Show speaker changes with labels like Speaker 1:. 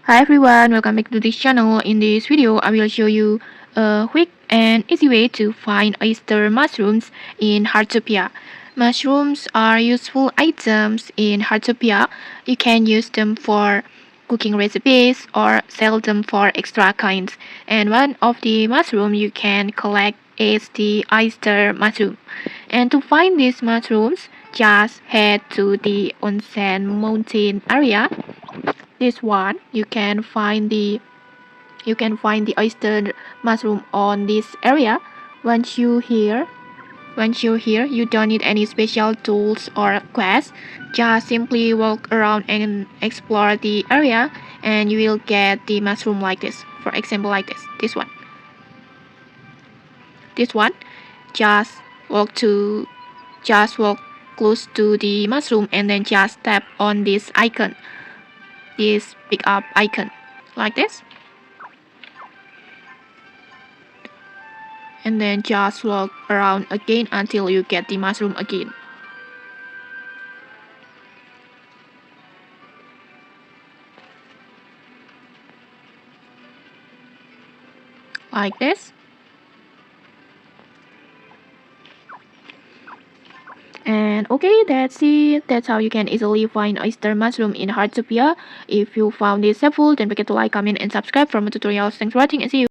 Speaker 1: Hi everyone, welcome back to this channel. In this video, I will show you a quick and easy way to find oyster mushrooms in Heartopia. Mushrooms are useful items in Heartopia. You can use them for cooking recipes or sell them for extra coins. And one of the mushroom you can collect is the oyster mushroom. And to find these mushrooms, just head to the Onsen mountain area. This one you can find the oyster mushroom on this area. Once you here you don't need any special tools or quests. Just simply walk around and explore the area and you will get the mushroom like this. For example, like this one. Just walk to just walk close to the mushroom and then just tap on this icon, this pick up icon, like this, and then just walk around again until you get the mushroom again, like this. And okay, that's it. That's how you can easily find oyster mushroom in Heartopia. If you found this helpful, don't forget to like, comment, and subscribe for more tutorials. Thanks for watching and see you.